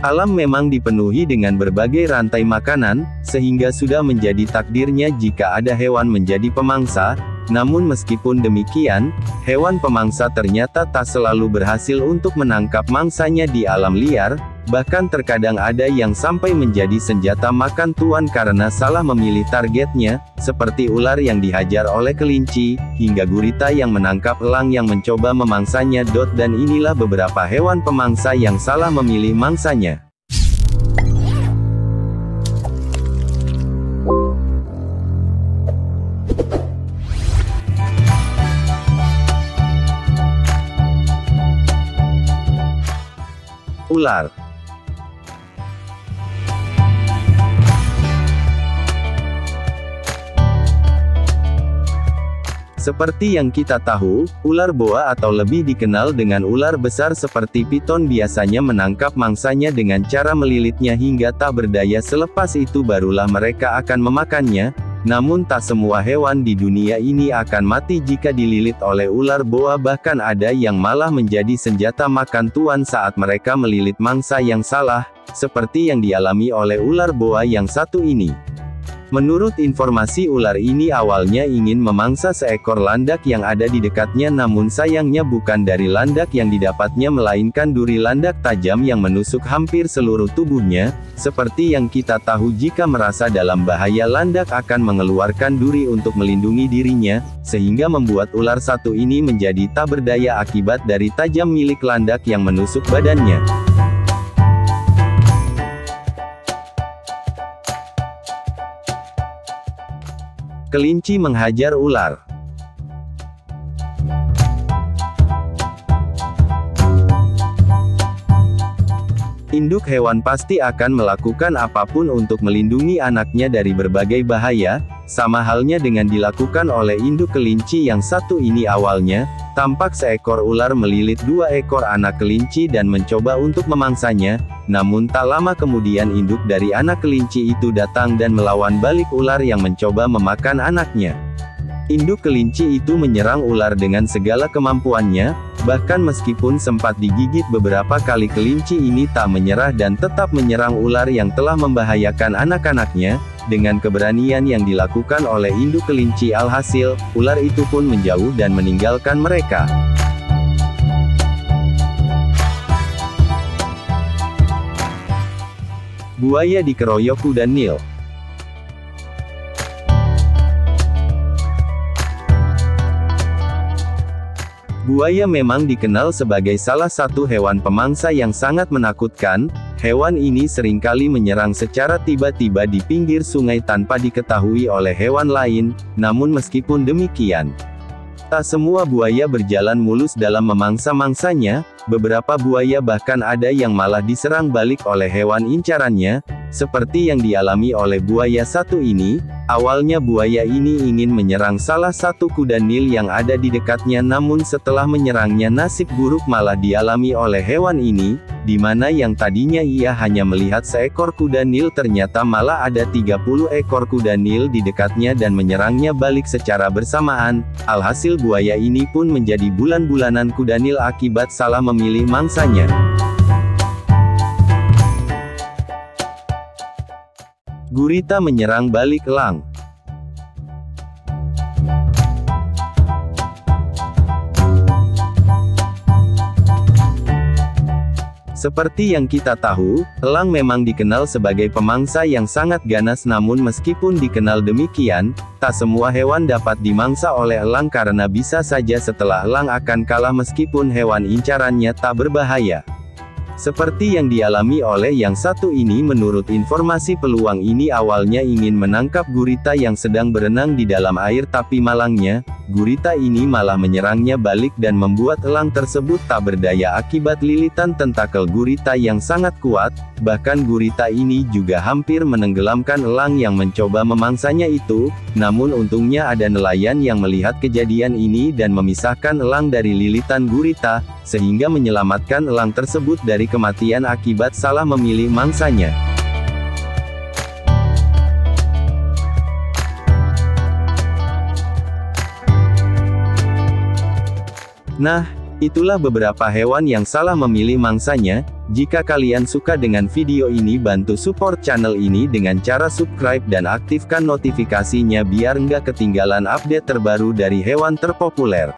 Alam memang dipenuhi dengan berbagai rantai makanan, sehingga sudah menjadi takdirnya jika ada hewan menjadi pemangsa. Namun meskipun demikian, hewan pemangsa ternyata tak selalu berhasil untuk menangkap mangsanya di alam liar. Bahkan terkadang ada yang sampai menjadi senjata makan tuan karena salah memilih targetnya, seperti ular yang dihajar oleh kelinci, hingga gurita yang menangkap elang yang mencoba memangsanya. Dan inilah beberapa hewan pemangsa yang salah memilih mangsanya. Ular. Seperti yang kita tahu, ular boa atau lebih dikenal dengan ular besar seperti piton biasanya menangkap mangsanya dengan cara melilitnya hingga tak berdaya, selepas itu barulah mereka akan memakannya. Namun tak semua hewan di dunia ini akan mati jika dililit oleh ular boa, bahkan ada yang malah menjadi senjata makan tuan saat mereka melilit mangsa yang salah, seperti yang dialami oleh ular boa yang satu ini. Menurut informasi, ular ini awalnya ingin memangsa seekor landak yang ada di dekatnya, namun sayangnya bukan dari landak yang didapatnya melainkan duri landak tajam yang menusuk hampir seluruh tubuhnya. Seperti yang kita tahu, jika merasa dalam bahaya landak akan mengeluarkan duri untuk melindungi dirinya, sehingga membuat ular satu ini menjadi tak berdaya akibat dari tajam milik landak yang menusuk badannya. Kelinci menghajar ular. Induk hewan pasti akan melakukan apapun untuk melindungi anaknya dari berbagai bahaya, sama halnya dengan dilakukan oleh induk kelinci yang satu ini. Awalnya, tampak seekor ular melilit dua ekor anak kelinci dan mencoba untuk memangsanya, namun tak lama kemudian induk dari anak kelinci itu datang dan melawan balik ular yang mencoba memakan anaknya. Induk kelinci itu menyerang ular dengan segala kemampuannya, bahkan meskipun sempat digigit beberapa kali, kelinci ini tak menyerah dan tetap menyerang ular yang telah membahayakan anak-anaknya. Dengan keberanian yang dilakukan oleh induk kelinci, alhasil, ular itu pun menjauh dan meninggalkan mereka. Buaya dikeroyok kuda Nil. Buaya memang dikenal sebagai salah satu hewan pemangsa yang sangat menakutkan. Hewan ini seringkali menyerang secara tiba-tiba di pinggir sungai tanpa diketahui oleh hewan lain. Namun meskipun demikian, tak semua buaya berjalan mulus dalam memangsa mangsanya. Beberapa buaya bahkan ada yang malah diserang balik oleh hewan incarannya, seperti yang dialami oleh buaya satu ini. Awalnya buaya ini ingin menyerang salah satu kuda Nil yang ada di dekatnya, namun setelah menyerangnya nasib buruk malah dialami oleh hewan ini, di mana yang tadinya ia hanya melihat seekor kuda Nil ternyata malah ada 30 ekor kuda Nil di dekatnya dan menyerangnya balik secara bersamaan. Alhasil buaya ini pun menjadi bulan-bulanan kuda Nil akibat salah memilih mangsanya. Gurita menyerang balik elang. Seperti yang kita tahu, elang memang dikenal sebagai pemangsa yang sangat ganas, namun meskipun dikenal demikian, tak semua hewan dapat dimangsa oleh elang karena bisa saja setelah elang akan kalah meskipun hewan incarannya tak berbahaya. Seperti yang dialami oleh yang satu ini. Menurut informasi, peluang ini awalnya ingin menangkap gurita yang sedang berenang di dalam air, tapi malangnya, gurita ini malah menyerangnya balik dan membuat elang tersebut tak berdaya akibat lilitan tentakel gurita yang sangat kuat. Bahkan gurita ini juga hampir menenggelamkan elang yang mencoba memangsanya itu. Namun untungnya ada nelayan yang melihat kejadian ini dan memisahkan elang dari lilitan gurita, sehingga menyelamatkan elang tersebut dari kematian akibat salah memilih mangsanya. Nah, Itulah beberapa hewan yang salah memilih mangsanya. Jika kalian suka dengan video ini, bantu support channel ini dengan cara subscribe dan aktifkan notifikasinya biar nggak ketinggalan update terbaru dari hewan terpopuler.